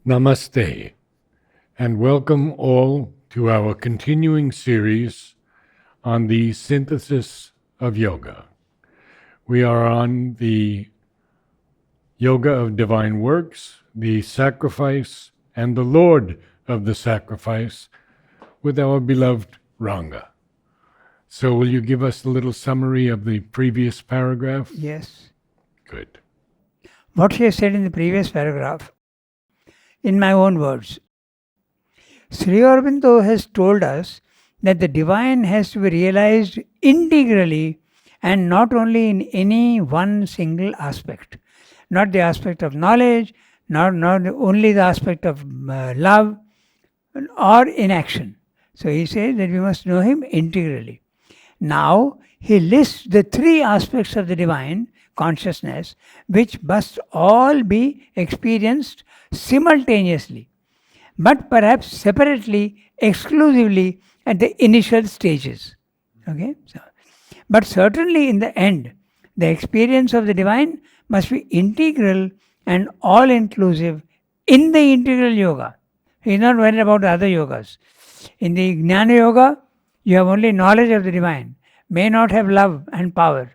Namaste, and welcome all to our continuing series on the synthesis of yoga. We are on the yoga of divine works, the sacrifice, and the Lord of the sacrifice with our beloved Ranga. So will you give us a little summary of the previous paragraph? Yes. Good. What she has said in the previous paragraph, in my own words, Sri Aurobindo has told us that the divine has to be realized integrally and not only in any one single aspect. Not the aspect of knowledge, not only the aspect of love or in action. So he says that we must know him integrally. Now he lists the three aspects of the divine consciousness which must all be experienced simultaneously, but perhaps separately, exclusively at the initial stages. Okay? But certainly in the end, the experience of the divine must be integral and all-inclusive in the integral yoga. He is not worried about the other yogas. In the Jnana Yoga, you have only knowledge of the divine, may not have love and power.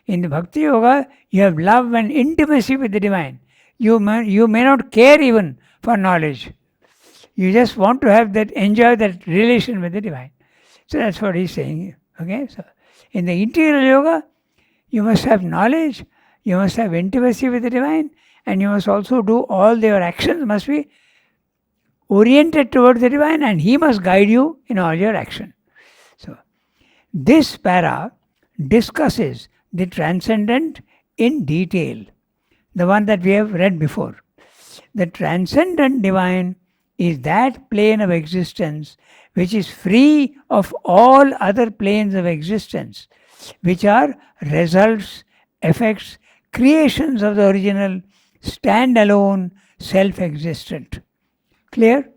In the Bhakti Yoga, you have love and intimacy with the divine. You may not care even for knowledge. You just want to have that, enjoy that relation with the divine. So that's what he's saying here. Okay? So in the integral yoga, you must have knowledge, you must have intimacy with the divine, and you must also do all your actions must be oriented towards the divine, and he must guide you in all your action. So this para discusses the transcendent in detail, the one that we have read before. The transcendent divine is that plane of existence which is free of all other planes of existence, which are results, effects, creations of the original, stand-alone, self-existent. Clear?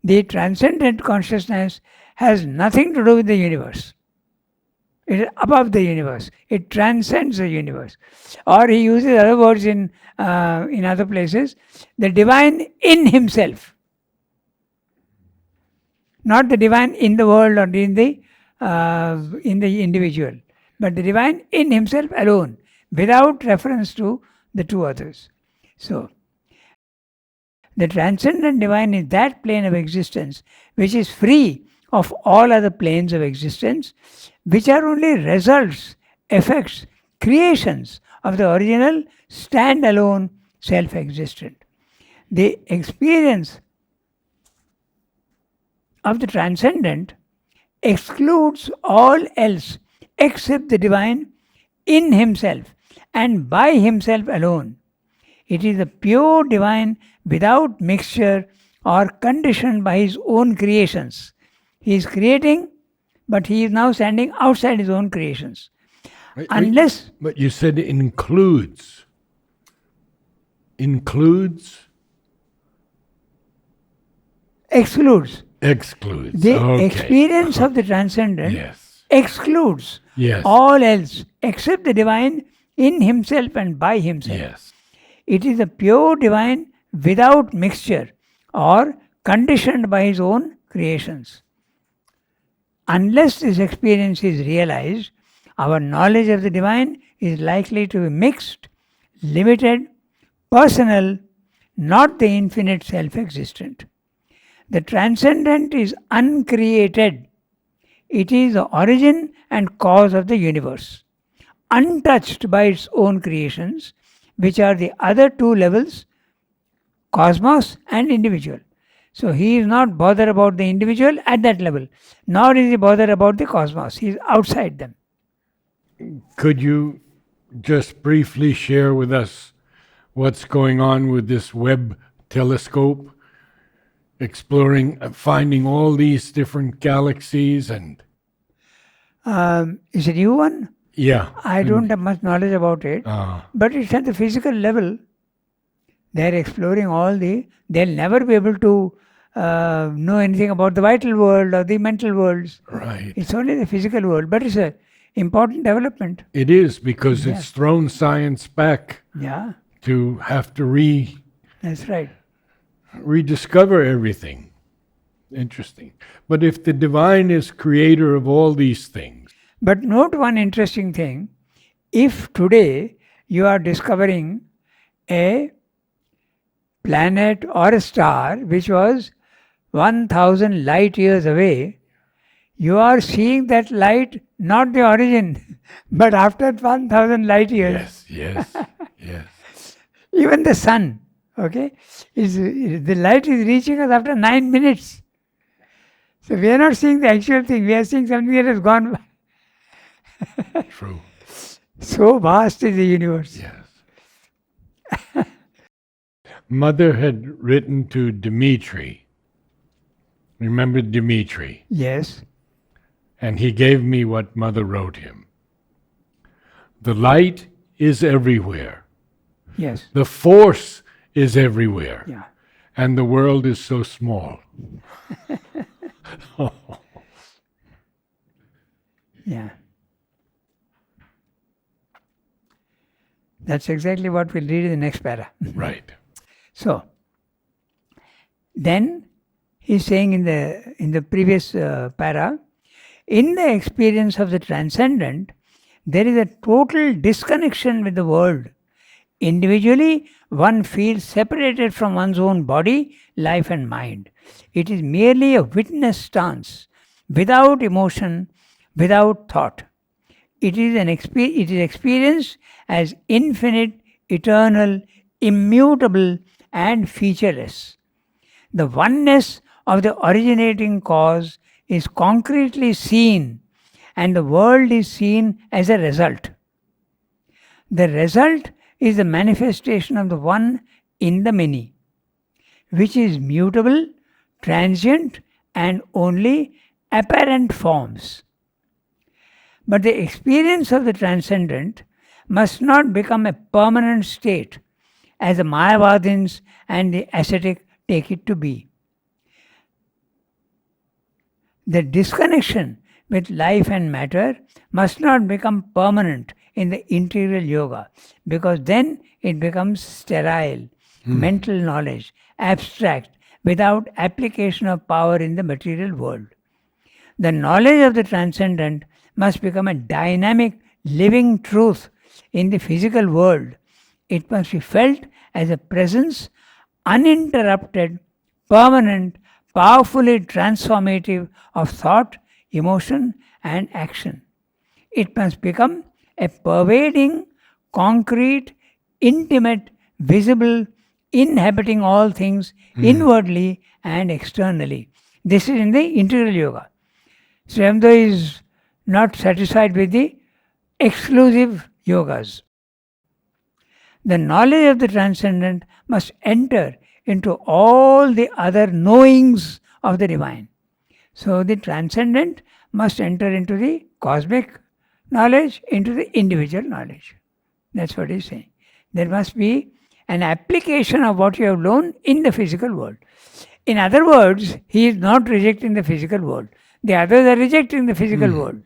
The transcendent consciousness has nothing to do with the universe. It is above the universe. It transcends the universe. Or he uses other words in other places. The divine in himself. Not the divine in the world or in the individual. But the divine in himself alone. Without reference to the two others. So, the transcendent divine is that plane of existence which is free of all other planes of existence, which are only results, effects, creations of the original, stand-alone, self-existent. The experience of the transcendent excludes all else except the divine in himself and by himself alone. It is the pure divine without mixture or conditioned by his own creations. He is creating, but he is now standing outside his own creations. Unless... But you said includes. Includes? Excludes. Excludes. The experience of the transcendent excludes all else except the divine in himself and by himself. Yes. It is the pure divine without mixture or conditioned by his own creations. Unless this experience is realized, our knowledge of the divine is likely to be mixed, limited, personal, not the infinite self-existent. The transcendent is uncreated. It is the origin and cause of the universe, untouched by its own creations, which are the other two levels, cosmos and individual. So he is not bothered about the individual at that level, nor is he bothered about the cosmos. He is outside them. Could you just briefly share with us what's going on with this Webb telescope, exploring, finding all these different galaxies and... Is it a new one? Yeah. I don't have much knowledge about it, but it's at the physical level. They're exploring they'll never be able to know anything about the vital world or the mental worlds. Right. It's only the physical world, but it's an important development. It is, because it's thrown science back Yeah. to have to That's right. we discover everything. Interesting. But if the divine is creator of all these things, But note one interesting thing. If today you are discovering a planet or a star which was 1000 light years away, you are seeing that light, not the origin, but after 1000 light years. yes, yes. Even the sun, okay, the light is reaching us after 9 minutes. So we are not seeing the actual thing, we are seeing something that has gone by. True. So vast is the universe. Yes. Mother had written to Dmitri. Remember Dmitri? Yes, And he gave me what Mother wrote him. The light is everywhere. yes, The force is everywhere. yeah. And the world is so small. Yeah. That's exactly what we'll read in the next para. Right. So, then he's saying in the previous para, in the experience of the transcendent, there is a total disconnection with the world. Individually, one feels separated from one's own body, life, and mind. It is merely a witness stance, without emotion, without thought. It is experienced as infinite, eternal, immutable, and featureless. The oneness of the originating cause is concretely seen, and the world is seen as a result. The result is the manifestation of the one in the many, which is mutable, transient, and only apparent forms. But the experience of the transcendent must not become a permanent state, as the Mayavadins and the ascetic take it to be. The disconnection with life and matter must not become permanent in the integral yoga, because then it becomes sterile, mental knowledge, abstract, without application of power in the material world. The knowledge of the transcendent must become a dynamic, living truth in the physical world. It must be felt as a presence, uninterrupted, permanent, powerfully transformative of thought, emotion, and action. It must become a pervading, concrete, intimate, visible, inhabiting all things inwardly and externally. This is in the integral yoga. Sri Aurobindo is not satisfied with the exclusive yogas. The knowledge of the transcendent must enter into all the other knowings of the divine. So the transcendent must enter into the cosmic knowledge, into the individual knowledge. That's what he's saying. There must be an application of what you have known in the physical world. In other words, he is not rejecting the physical world. The others are rejecting the physical world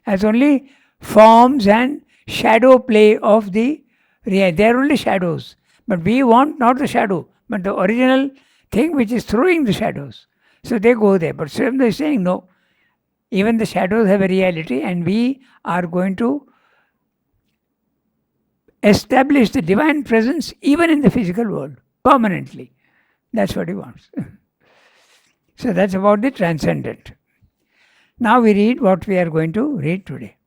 as only forms and shadow play of the reality. They are only shadows. But we want not the shadow, but the original thing which is throwing the shadows. So they go there. But Sri Aurobindo is saying, no, even the shadows have a reality, and we are going to establish the divine presence even in the physical world, permanently. That's what he wants. So that's about the transcendent. Now we read what we are going to read today.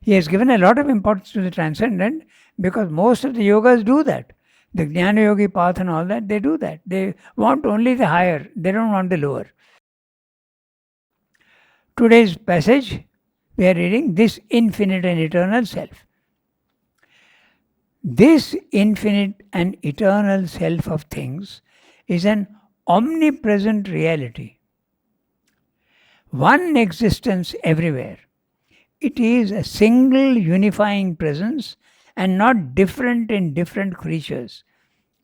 He has given a lot of importance to the transcendent because most of the yogas do that. The Jnana Yogi path and all that, they do that. They want only the higher, they don't want the lower. Today's passage, we are reading this infinite and eternal self. This infinite and eternal self of things is an omnipresent reality. One existence everywhere. It is a single unifying presence and not different in different creatures.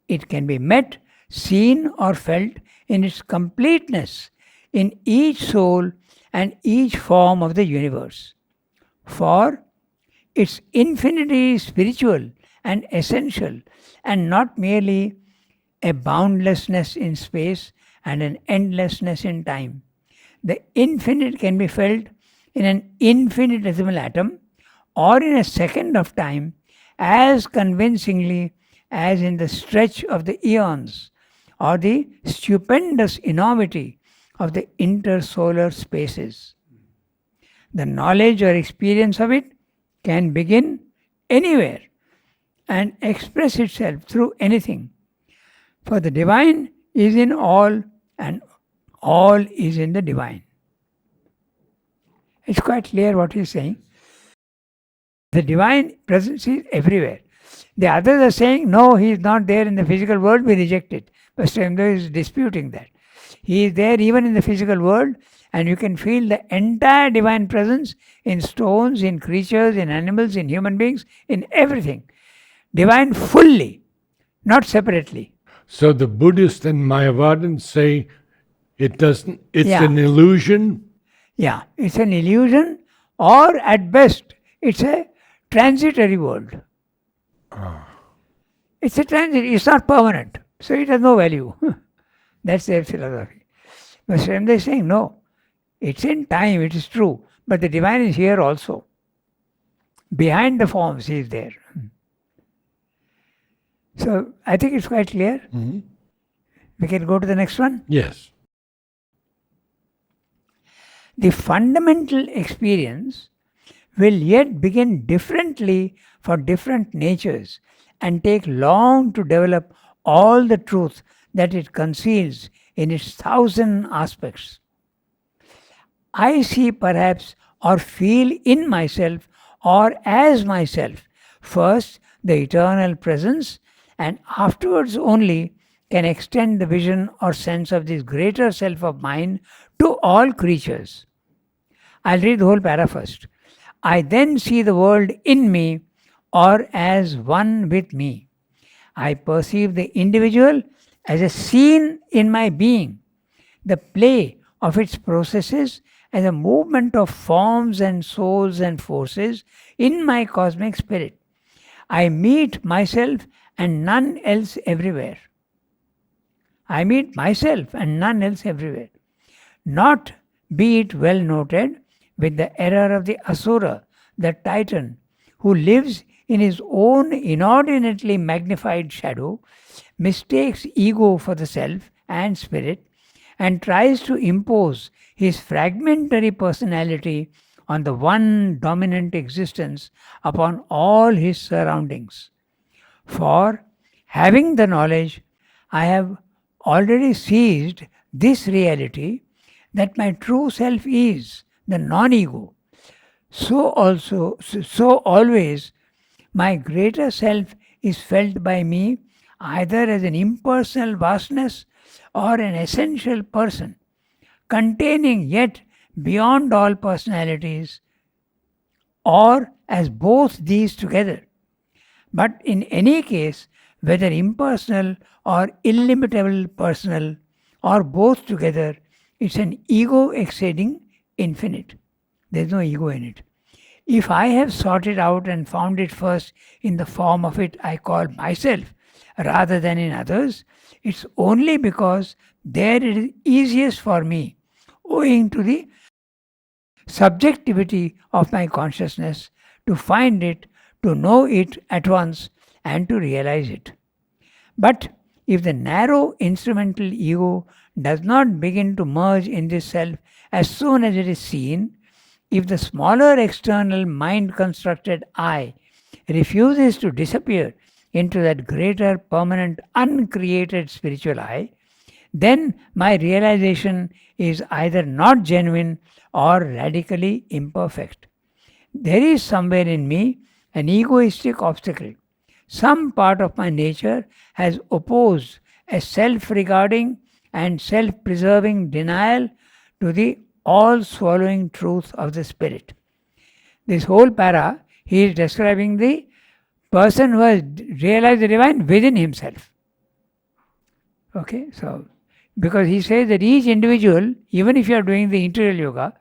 It can be met, seen, or felt in its completeness in each soul and each form of the universe. For its infinity is spiritual and essential and not merely a boundlessness in space and an endlessness in time. The infinite can be felt in an infinitesimal atom or in a second of time as convincingly as in the stretch of the eons or the stupendous enormity of the intersolar spaces. The knowledge or experience of it can begin anywhere and express itself through anything. For the divine is in all and all is in the divine. It's quite clear what he's saying. The divine presence is everywhere. The others are saying, no, he is not there in the physical world, we reject it. But Srimdo is disputing that. He is there even in the physical world, and you can feel the entire divine presence in stones, in creatures, in animals, in human beings, in everything. Divine fully, not separately. So the Buddhists and Mayavadins say it's an illusion? Yeah, it's an illusion, or at best, it's a transitory world. It's a transit, it's not permanent, so it has no value. That's their philosophy. But Srimad is saying, no, it's in time, it is true, but the divine is here also. Behind the forms, he is there. So I think it's quite clear. Mm-hmm. We can go to the next one. Yes. The fundamental experience will yet begin differently for different natures and take long to develop all the truth that it conceals in its 1,000 aspects. I see perhaps or feel in myself or as myself first the eternal presence, and afterwards only can extend the vision or sense of this greater self of mine to all creatures. I'll read the whole para first. I then see the world in me or as one with me. I perceive the individual as a scene in my being, the play of its processes as a movement of forms and souls and forces in my cosmic spirit. I meet myself and none else everywhere. I meet myself and none else everywhere. Not, be it well noted, with the error of the Asura, the Titan, who lives in his own inordinately magnified shadow, mistakes ego for the self and spirit, and tries to impose his fragmentary personality on the one dominant existence upon all his surroundings. For, having the knowledge, I have already seized this reality that my true self is the non-ego. So always my greater self is felt by me either as an impersonal vastness or an essential person, containing yet beyond all personalities, or as both these together. But in any case, whether impersonal or illimitable personal, or both together, it's an ego exceeding infinite. There's no ego in it. If I have sought it out and found it first in the form of it I call myself rather than in others, it's only because there it is easiest for me, owing to the subjectivity of my consciousness, to find it, to know it at once, and to realize it. But if the narrow instrumental ego does not begin to merge in this self as soon as it is seen, if the smaller external mind-constructed I refuses to disappear into that greater permanent uncreated spiritual I, then my realization is either not genuine or radically imperfect. There is somewhere in me an egoistic obstacle. Some part of my nature has opposed a self-regarding and self-preserving denial to the all-swallowing truth of the spirit. This whole para, he is describing the person who has realized the divine within himself. Okay, so because he says that each individual, even if you are doing the interior yoga,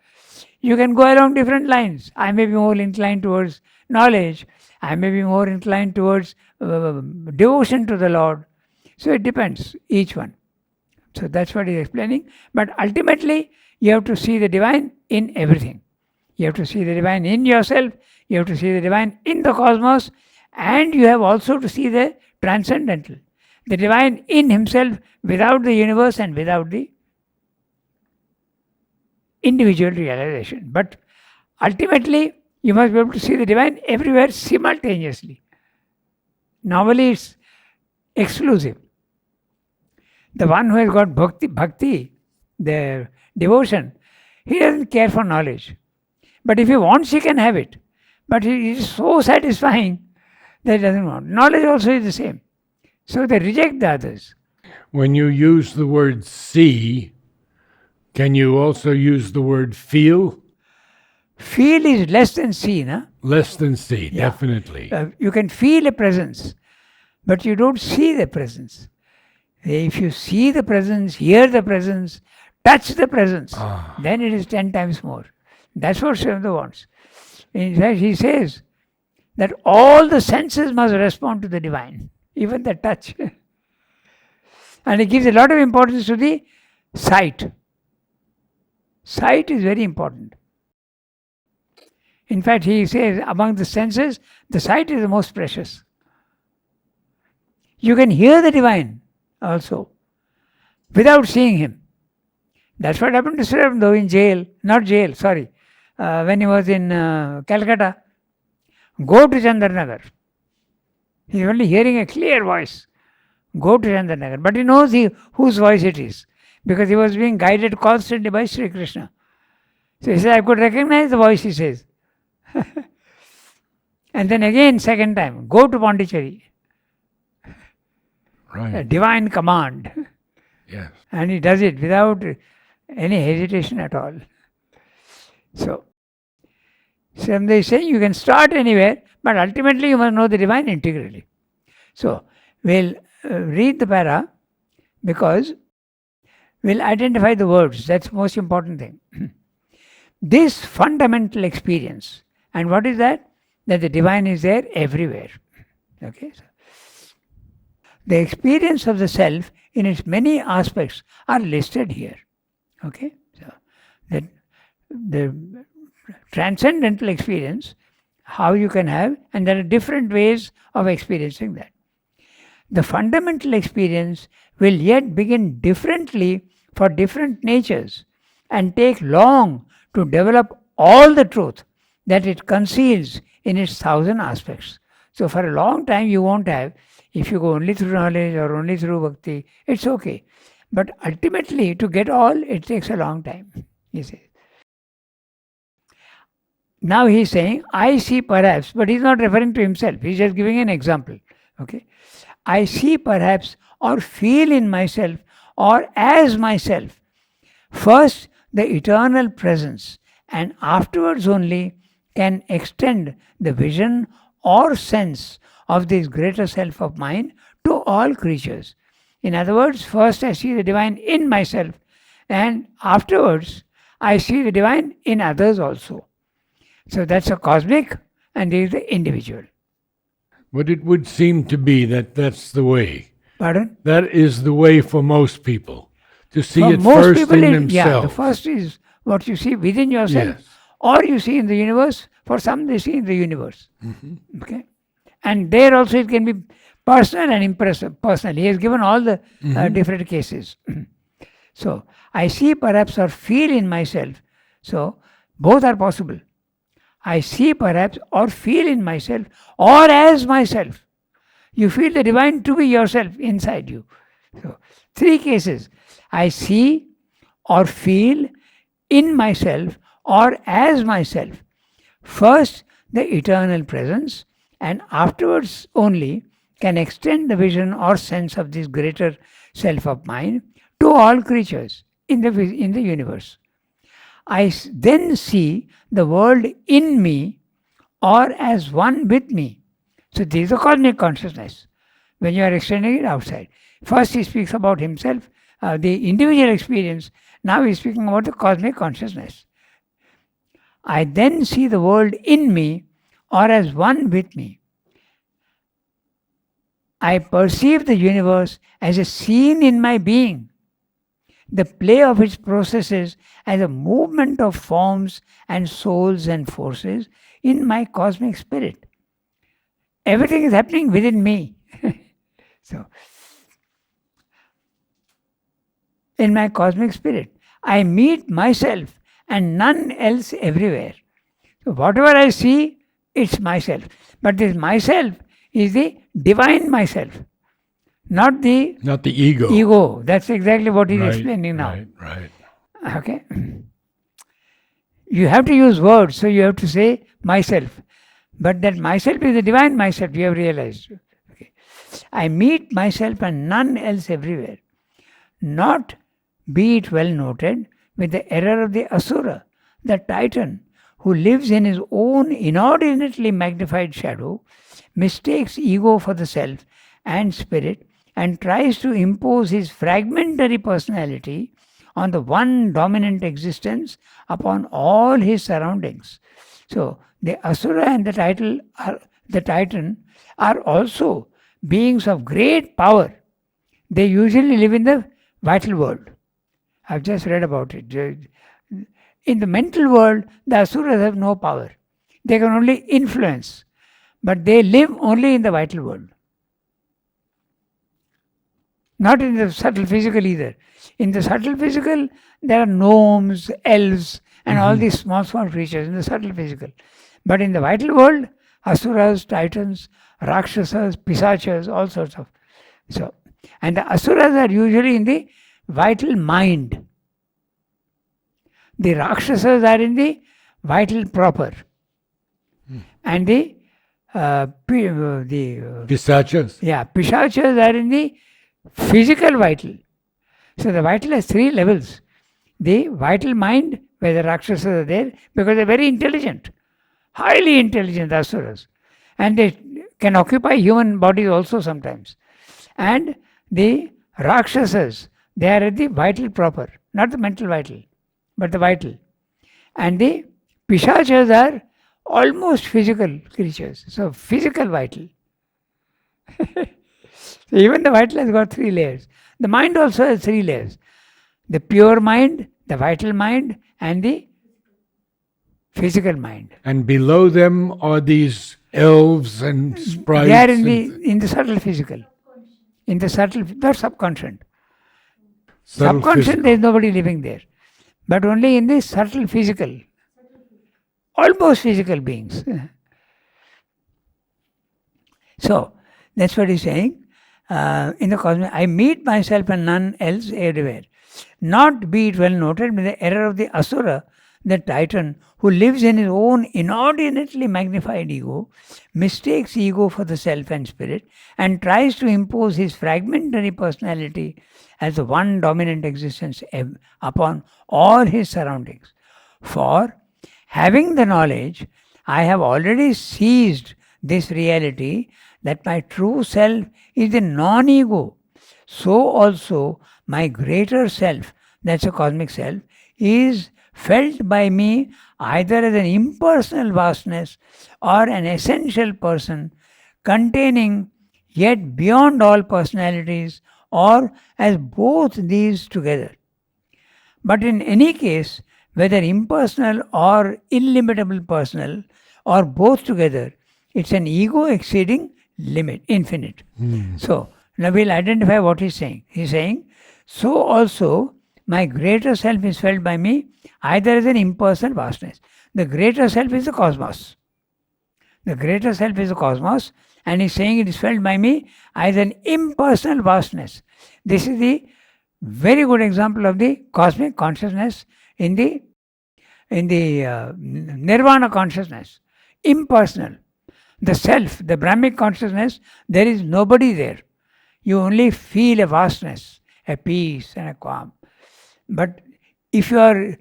you can go along different lines. I may be more inclined towards knowledge. I may be more inclined towards devotion to the Lord. So it depends, each one. So that's what he's explaining. But ultimately, you have to see the divine in everything. You have to see the divine in yourself, you have to see the divine in the cosmos, and you have also to see the transcendental, the divine in himself without the universe and without the individual realization. But ultimately, you must be able to see the divine everywhere simultaneously. Normally, it's exclusive. The one who has got bhakti, the devotion, he doesn't care for knowledge. But if he wants, he can have it. But it is so satisfying that he doesn't want. Knowledge also is the same. So they reject the others. When you use the word see, can you also use the word feel? Feel is less than see, na? Less than see, Yeah. definitely. You can feel a presence, but you don't see the presence. If you see the presence, hear the presence, touch the presence, then it is 10 times more. That's what Srivastava wants. In fact, he says that all the senses must respond to the divine, even the touch. And he gives a lot of importance to the sight. Sight is very important. In fact, he says among the senses, the sight is the most precious. You can hear the divine also without seeing him. That's what happened to Sri Aurobindo in jail, not jail, sorry, when he was in Calcutta. Go to Chandranagar. He's only hearing a clear voice. Go to Chandranagar. But he knows whose voice it is because he was being guided constantly by Sri Krishna. So he says, I could recognize the voice, he says. And then again, second time, go to Pondicherry. Right. A divine command. Yes. And he does it without any hesitation at all. So they say you can start anywhere, but ultimately you must know the divine integrally. So we'll read the para because we'll identify the words. That's the most important thing. This fundamental experience. And what is that? That the divine is there everywhere. Okay. So the experience of the self in its many aspects are listed here. Okay. So the transcendental experience, how you can have, and there are different ways of experiencing that. The fundamental experience will yet begin differently for different natures and take long to develop all the truth that it conceals in its 1,000 aspects. So for a long time you won't have, if you go only through knowledge or only through bhakti, it's okay. But ultimately to get all, it takes a long time, he says. Now he's saying, I see perhaps, but he's not referring to himself. He's just giving an example. Okay, I see perhaps or feel in myself or as myself first the eternal presence, and afterwards only can extend the vision or sense of this greater self of mine to all creatures. In other words, first I see the divine in myself, and afterwards I see the divine in others also. So that's a cosmic, and there is the individual. But it would seem to be that that's the way. Pardon? That is the way for most people, to see For it most first people, in themselves. yeah, the first is what you see within yourself, Yes. or you see in the universe. For some, they see in the universe. Okay, and there also it can be personal and impressive. Personal, he has given all the different cases. So I see perhaps or feel in myself. So both are possible. I see perhaps or feel in myself or as myself. You feel the divine to be yourself inside you. So, three cases. I see or feel in myself or as myself. First, the eternal presence, and afterwards only can extend the vision or sense of this greater self of mine to all creatures in the universe. I then see the world in me or as one with me. So this is a cosmic consciousness when you are extending it outside. First he speaks about himself, the individual experience. Now he is speaking about the cosmic consciousness. I then see the world in me or as one with me. I perceive the universe as a scene in my being, the play of its processes as a movement of forms and souls and forces in my cosmic spirit. Everything is happening within me. So, in my cosmic spirit, I meet myself and none else everywhere. So, whatever I see, it's myself. But this myself is the divine myself, not the ego. ego. That's exactly what he's Right, explaining now. Right. Okay? You have to use words, so you have to say myself. But that myself is the divine myself, you have realized. Okay. I meet myself and none else everywhere. Not, be it well noted, with the error of the Asura, the Titan, who lives in his own inordinately magnified shadow, mistakes ego for the self and spirit, and tries to impose his fragmentary personality on the one dominant existence upon all his surroundings. So, the Asura and the Titan are also beings of great power. They usually live in the vital world. I've just read about it. In the mental world, the Asuras have no power. They can only influence. But they live only in the vital world. Not in the subtle physical either. In the subtle physical, there are gnomes, elves, and all these small creatures in the subtle physical. But in the vital world, Asuras, Titans, Rakshasas, Pisachas, all sorts of. So, and the Asuras are usually in the vital mind. The Rakshasas are in the vital proper. And the Pisachas. Yeah, Pishachas are in the physical vital. So the vital has three levels. The vital mind, where the Rakshasas are there, because they're very intelligent, highly intelligent Asuras. And they can occupy human bodies also sometimes. And the Rakshasas, they are at the vital proper, not the mental vital, but the vital. And the Pishachas are almost physical creatures. So physical vital. So even the vital has got three layers. The mind also has three layers. The pure mind, the vital mind, and the physical mind. And below them are these elves and sprites. They are in the subtle physical. In the subtle, not subconscious. Subconscious, there is nobody living there. But only in the subtle physical. Almost physical beings. So, that's what he's saying. In the cosmic, I meet myself and none else everywhere. Not, be it well noted, with the error of the Asura, the Titan, who lives in his own inordinately magnified ego, mistakes ego for the self and spirit, and tries to impose his fragmentary personality as the one dominant existence upon all his surroundings. For, having the knowledge, I have already seized this reality that my true self is the non-ego. So also my greater self, that's a cosmic self, is felt by me either as an impersonal vastness or an essential person containing yet beyond all personalities, or as both these together. But in any case, whether impersonal or illimitable personal, or both together, it's an ego exceeding limit, infinite. So, now we'll identify what he's saying. He's saying, so also my greater self is felt by me either as an impersonal vastness. The greater self is the cosmos. The greater self is the cosmos, and he's saying it is felt by me as an impersonal vastness. This is the very good example of the cosmic consciousness in the nirvana consciousness. Impersonal. The self, the Brahmic consciousness, there is nobody there. You only feel a vastness, a peace and a calm. But if you are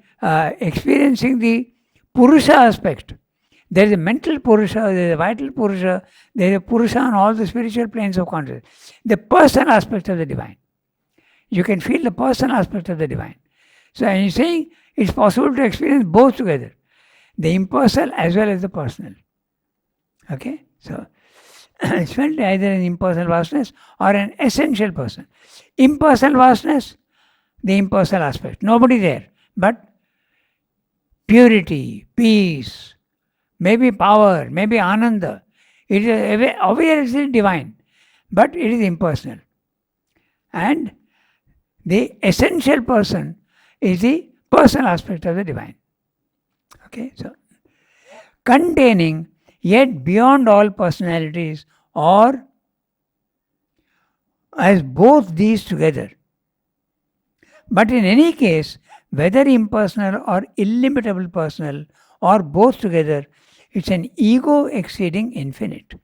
experiencing the Purusha aspect, there is a mental Purusha, there is a vital Purusha, there is a Purusha on all the spiritual planes of consciousness. The person aspect of the divine. You can feel the person aspect of the divine. So I'm saying it's possible to experience both together, the impersonal as well as the personal. Okay? So, It's felt either an impersonal vastness or an essential person. Impersonal vastness, the impersonal aspect. Nobody there. But purity, peace, maybe power, maybe ananda. It is obviously divine, but it is impersonal. And the essential person is the personal aspect of the divine. Okay, so containing yet beyond all personalities, or as both these together. But in any case, whether impersonal or illimitable personal, or both together, it's an ego exceeding infinite.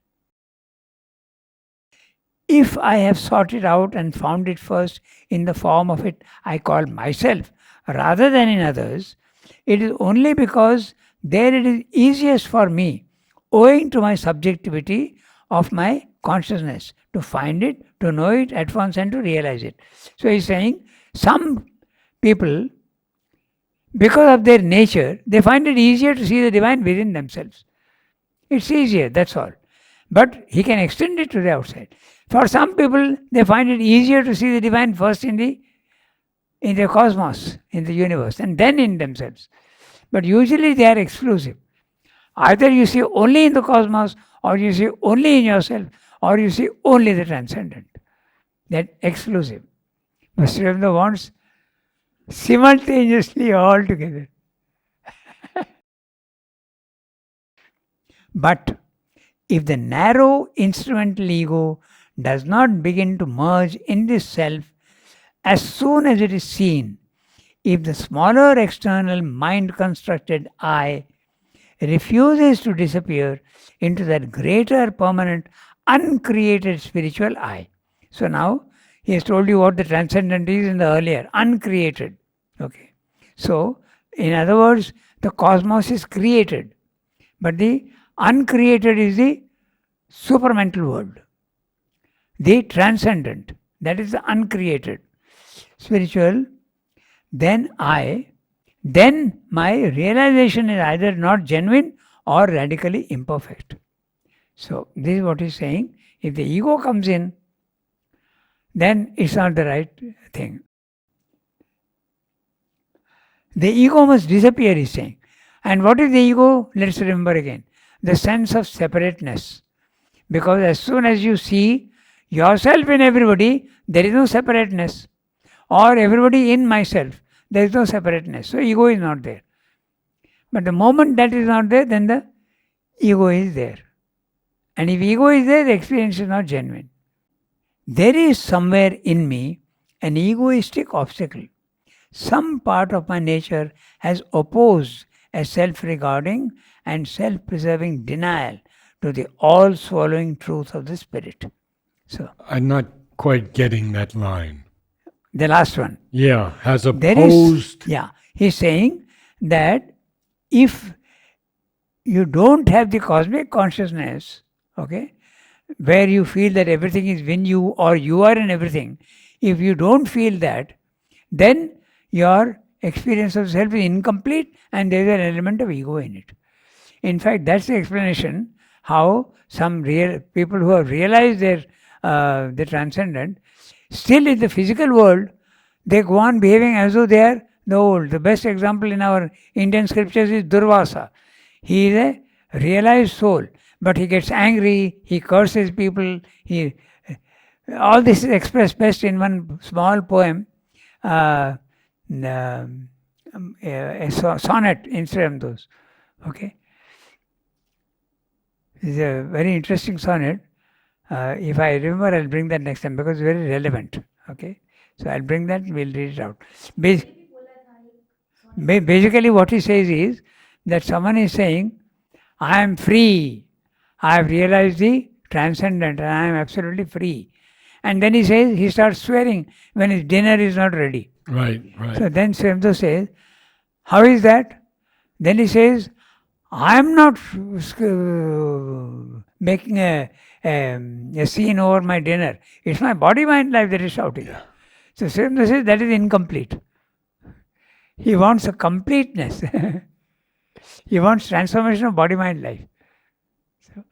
If I have sought it out and found it first in the form of it I call myself, rather than in others, it is only because there it is easiest for me, owing to my subjectivity of my consciousness, to find it, to know it at once, and to realize it. So he's saying some people, because of their nature, they find it easier to see the divine within themselves. It's easier, that's all. But he can extend it to the outside. For some people, they find it easier to see the divine first in the cosmos, in the universe, and then in themselves. But usually they are exclusive. Either you see only in the cosmos, or you see only in yourself, or you see only the transcendent. That exclusive. But Sri Aurobindo wants simultaneously all together. But if the narrow instrumental ego does not begin to merge in this self as soon as it is seen, if the smaller external mind-constructed I refuses to disappear into that greater permanent uncreated spiritual I. So now he has told you what the transcendent is in the earlier, uncreated. Okay. So, in other words, the cosmos is created, but the uncreated is the supermental world, the transcendent, that is the uncreated, spiritual. Then my realization is either not genuine or radically imperfect. So this is what he's saying. If the ego comes in, then it's not the right thing. The ego must disappear, he's saying. And what is the ego? Let's remember again. The sense of separateness. Because as soon as you see yourself in everybody, there is no separateness. Or everybody in myself, there is no separateness. So ego is not there. But the moment that is not there, then the ego is there. And if ego is there, the experience is not genuine. There is somewhere in me an egoistic obstacle. Some part of my nature has opposed a self-regarding and self-preserving denial to the all-swallowing truth of the spirit. So I'm not quite getting that line. The last one. Yeah, has opposed. He's saying that if you don't have the cosmic consciousness, okay, where you feel that everything is in you or you are in everything, if you don't feel that, then your experience of self is incomplete and there is an element of ego in it. In fact, that's the explanation how some real people who have realized their the transcendent, still in the physical world, they go on behaving as though they are the old. The best example in our Indian scriptures is Durvasa. He is a realized soul, but he gets angry, he curses people, all this is expressed best in one small poem, a sonnet instead of those. Okay? It's a very interesting sonnet. If I remember, I'll bring that next time because it's very relevant. Okay? So I'll bring that, we'll read it out. Basically what he says is that someone is saying, I am free. I have realized the transcendent and I am absolutely free. And then he says, he starts swearing when his dinner is not ready. Right. So then Sri Aurobindo says, how is that? Then he says, I am not making a scene over my dinner. It's my body-mind life that is shouting. Yeah. So Sri Aurobindo says that is incomplete. He wants a completeness. He wants transformation of body-mind life. So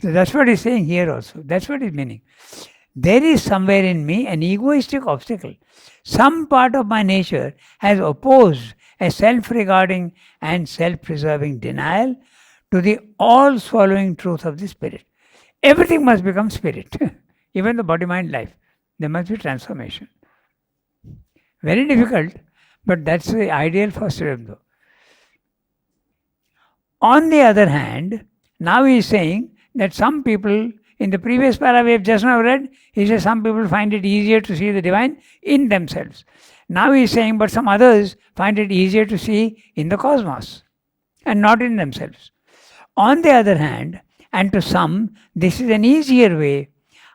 So that's what he's saying here also. That's what he's meaning. There is somewhere in me an egoistic obstacle. Some part of my nature has opposed a self regarding and self preserving denial to the all swallowing truth of the spirit. Everything must become spirit, even the body, mind, life. There must be transformation. Very difficult, but that's the ideal for Sri Aurobindo. On the other hand, now he is saying that some people, in the previous para we have just now read, he says some people find it easier to see the divine in themselves. Now he is saying, but some others find it easier to see in the cosmos and not in themselves. On the other hand, and to some, this is an easier way.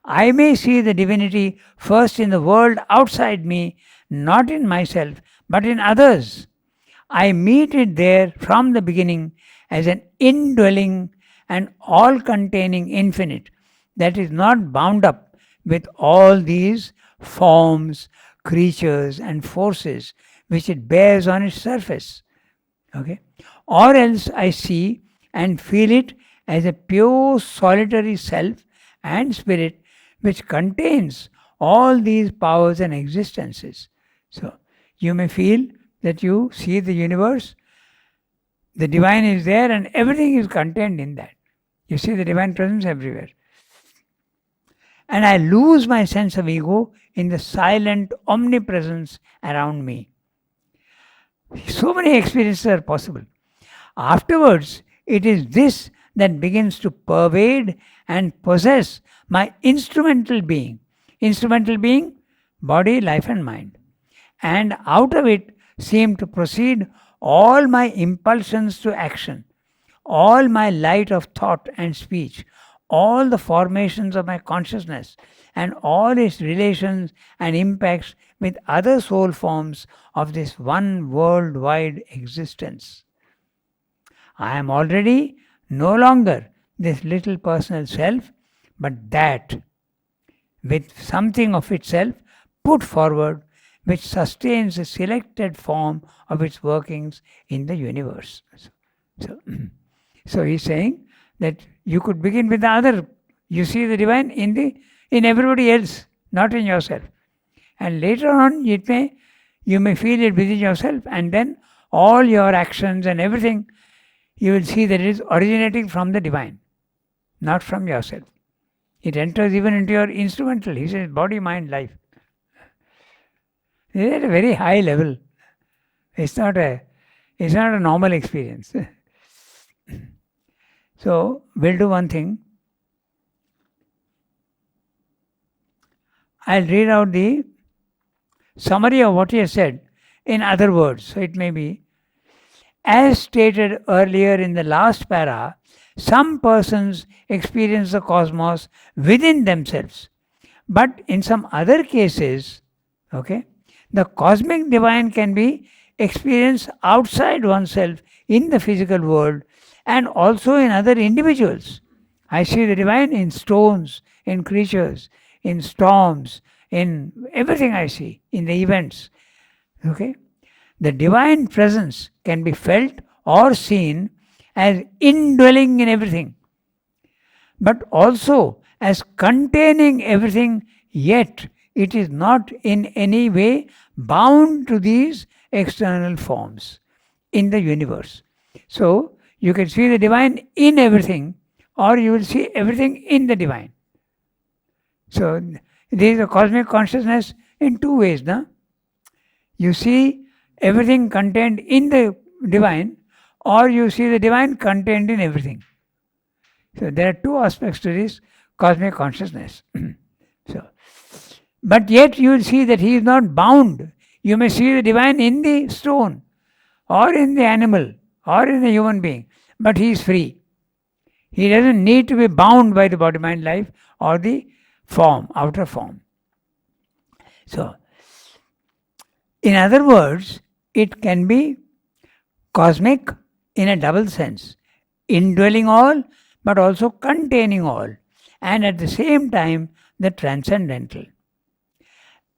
I may see the divinity first in the world outside me, not in myself, but in others. I meet it there from the beginning as an indwelling and all containing infinite that is not bound up with all these forms, creatures, and forces which it bears on its surface. Okay? Or else I see and feel it as a pure solitary self and spirit which contains all these powers and existences. So you may feel that you see the universe, the divine is there, and everything is contained in that. You see the divine presence everywhere. And I lose my sense of ego in the silent omnipresence around me. So many experiences are possible. Afterwards, it is this that begins to pervade and possess my instrumental being. Instrumental being, body, life, and mind. And out of it seem to proceed all my impulsions to action, all my light of thought and speech, all the formations of my consciousness, and all its relations and impacts with other soul forms of this one worldwide existence. I am already no longer this little personal self, but that with something of itself put forward which sustains a selected form of its workings in the universe. So he's saying that you could begin with the other. You see the divine in everybody else, not in yourself. And later on, you may feel it within yourself, and then all your actions and everything, you will see that it is originating from the divine, not from yourself. It enters even into your instrumental. He says body, mind, life. It is at a very high level. It's not a normal experience. So we'll do one thing. I'll read out the summary of what he has said in other words. So it may be, as stated earlier in the last para, some persons experience the cosmos within themselves. But in some other cases, the cosmic divine can be experienced outside oneself in the physical world and also in other individuals. I see the divine in stones, in creatures, in storms, in everything I see, in the events. The divine presence can be felt or seen as indwelling in everything, but also as containing everything, yet it is not in any way bound to these external forms in the universe. So you can see the divine in everything, or you will see everything in the divine. So there is a cosmic consciousness in two ways. You see everything contained in the divine, or you see the divine contained in everything. So there are two aspects to this cosmic consciousness. But yet you will see that he is not bound. You may see the divine in the stone, or in the animal, or in the human being, but he is free. He doesn't need to be bound by the body, mind, life, or the form, outer form. So, in other words, it can be cosmic in a double sense, indwelling all, but also containing all, and at the same time, the transcendental.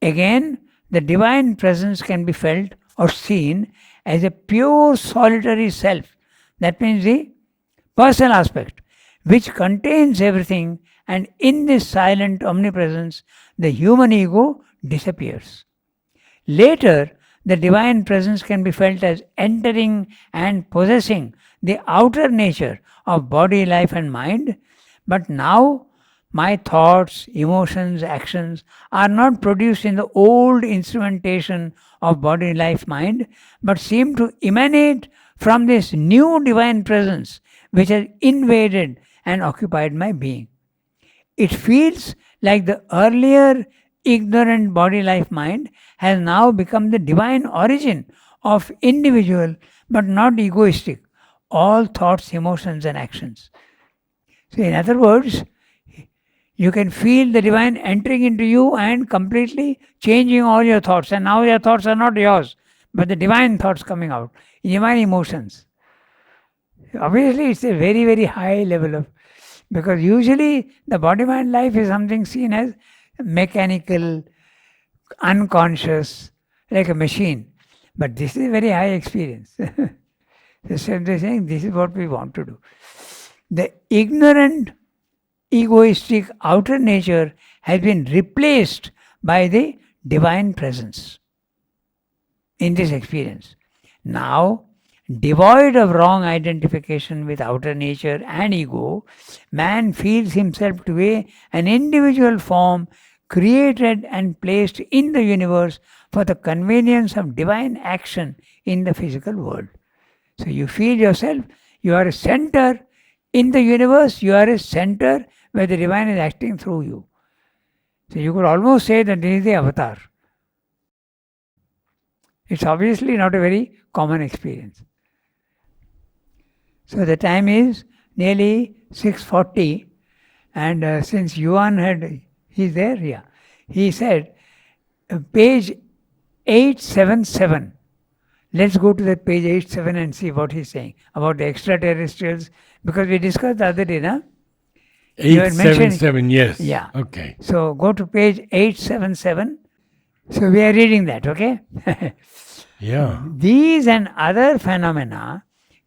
Again, the divine presence can be felt or seen as a pure solitary self. That means the personal aspect, which contains everything, and in this silent omnipresence, the human ego disappears. Later, the divine presence can be felt as entering and possessing the outer nature of body, life, and mind. But now, my thoughts, emotions, actions are not produced in the old instrumentation of body, life, mind, but seem to emanate from this new divine presence which has invaded and occupied my being. It feels like the earlier ignorant body life mind has now become the divine origin of individual but not egoistic, all thoughts, emotions, and actions. So, in other words, you can feel the divine entering into you and completely changing all your thoughts. And now your thoughts are not yours, but the divine thoughts coming out, divine emotions. Obviously, it's a very, very high level of, because usually the body mind life is something seen as mechanical, unconscious, like a machine. But this is a very high experience. So they're saying this is what we want to do. The ignorant, egoistic outer nature has been replaced by the divine presence in this experience. Now, devoid of wrong identification with outer nature and ego, man feels himself to be an individual form created and placed in the universe for the convenience of divine action in the physical world. So you feel yourself, you are a center in the universe, you are a center where the divine is acting through you. So you could almost say that this is the avatar. It's obviously not a very common experience. So the time is nearly 6:40, and since Yuan he's there, yeah. He said, page 877. Let's go to that page 87 and see what he's saying about the extraterrestrials, because we discussed the other day, na? 877, yes. Yeah. Okay. So go to page 877. So we are reading that, okay? Yeah. These and other phenomena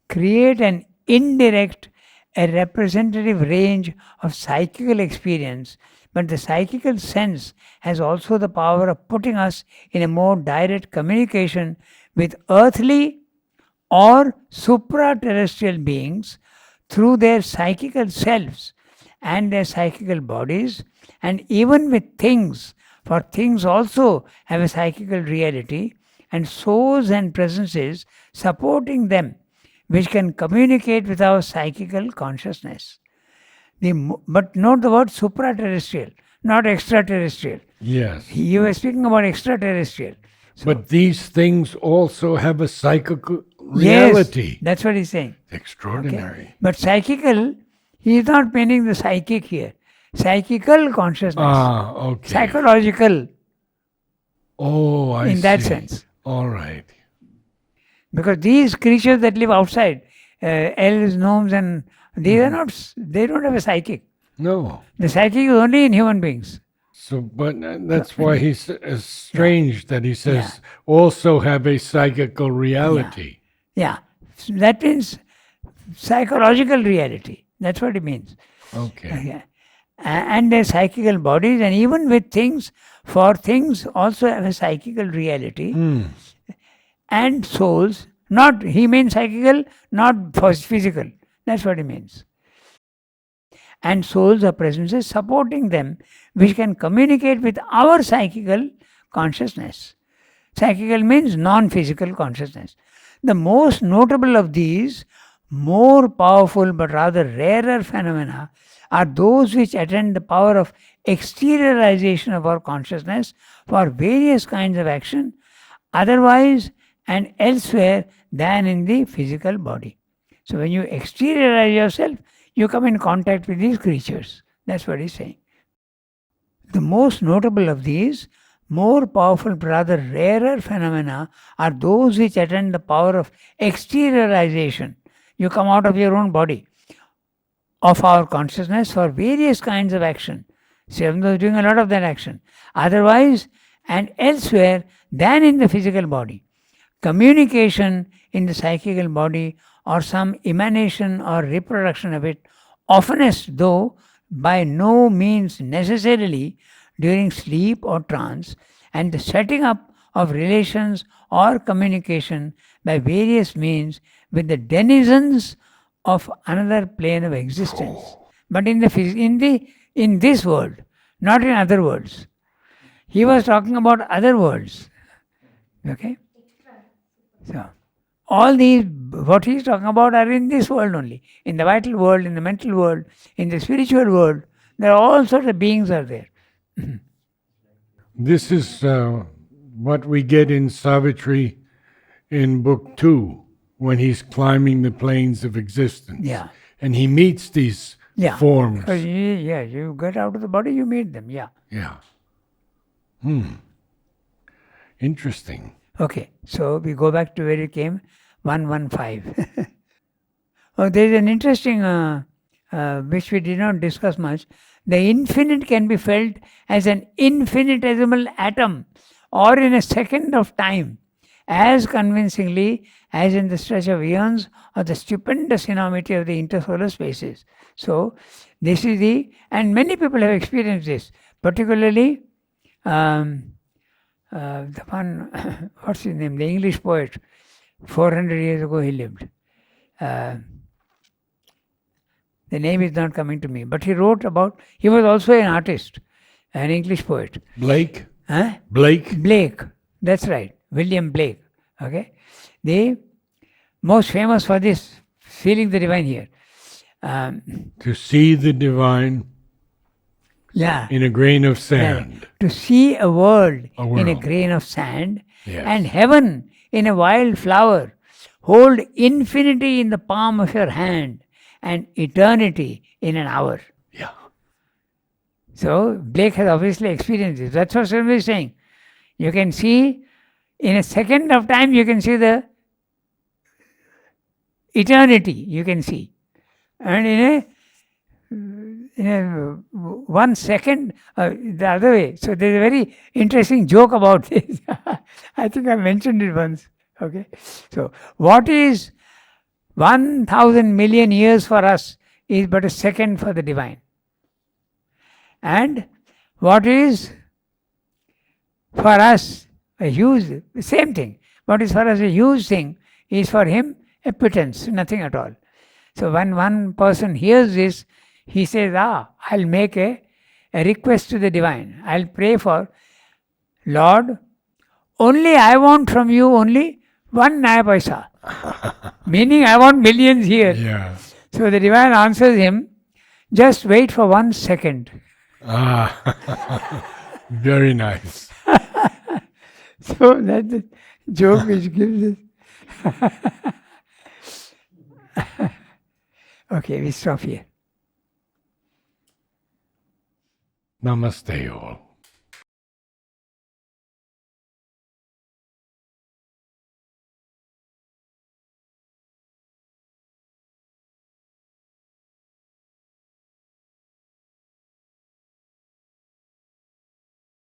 create an indirect, a representative range of psychical experience, but the psychical sense has also the power of putting us in a more direct communication with earthly or supra-terrestrial beings through their psychical selves and their psychical bodies, and even with things, for things also have a psychical reality, and souls and presences supporting them, which can communicate with our psychical consciousness. But note the word supra-terrestrial, not extraterrestrial. Yes. You were speaking about extraterrestrial. So, But these things also have a psychical reality. yes, that's what he's saying. Extraordinary. Okay? But psychical, he is not meaning the psychic here. Psychical consciousness. Ah, okay. Psychological. Oh, I see. In that sense. All right. Because these creatures that live outside, elves, gnomes, and these are not, they don't have a psychic. No. The psychic is only in human beings. So, but that's why he's strange that he says also have a psychical reality. Yeah. That means psychological reality. That's what it means. Okay. And their psychical bodies, and even with things, for things also have a psychical reality. And souls, not, he means psychical, not physical. That's what he means. And souls or presences supporting them, which can communicate with our psychical consciousness. Psychical means non-physical consciousness. The most notable of these, more powerful but rather rarer phenomena, are those which attend the power of exteriorization of our consciousness for various kinds of action, otherwise and elsewhere than in the physical body. So when you exteriorize yourself, you come in contact with these creatures. That's what he's saying. The most notable of these, more powerful but rather rarer phenomena, are those which attend the power of exteriorization. You come out of your own body, of our consciousness for various kinds of action. Shivam is doing a lot of that action. Otherwise and elsewhere than in the physical body. Communication in the psychical body or some emanation or reproduction of it, oftenest though by no means necessarily during sleep or trance, and the setting up of relations or communication by various means with the denizens of another plane of existence. But in this world, not in other worlds. He was talking about other worlds. Okay? So all these what he is talking about are in this world only. In the vital world, in the mental world, in the spiritual world, there are all sorts of beings are there. This is what we get in Savitri in Book 2 when he's climbing the planes of existence. Yeah. And he meets these Yeah. forms. Because you get out of the body, you meet them. Yeah. Yeah. Interesting. Okay, so we go back to where it came, 115. Oh, there is an interesting, which we did not discuss much. The infinite can be felt as an infinitesimal atom or in a second of time, as convincingly as in the stretch of eons or the stupendous enormity of the intersolar spaces. So, this is and many people have experienced this, particularly the one, what's his name, the English poet, 400 years ago he lived. The name is not coming to me, but he wrote about, he was also an artist, an English poet. Blake? Huh? Blake? Blake, that's right, William Blake. Okay, the most famous for this, feeling the divine here. To see the divine Yeah. in a grain of sand. To see a world A in a world. grain of sand, Yes. and heaven in a wild flower. Hold infinity in the palm of your hand and eternity in an hour. Yeah. So Blake has obviously experienced this. That's what Swami is saying. You can see in a second of time, you can see the eternity. You can see, and in a 1 second, the other way. So there's a very interesting joke about this. I think I mentioned it once. Okay, so what is 1,000 million years for us is but a second for the divine. And what is for us a huge, same thing. What is for us a huge thing is for him a pittance, nothing at all. So when one person hears this, he says, I'll make a request to the divine. I'll pray for, Lord, only I want from you only 1 naya paisa. Meaning I want millions here. Yeah. So the divine answers him, just wait for 1 second. Very nice. So that's the joke which gives us. Okay, we stop here. Namaste all.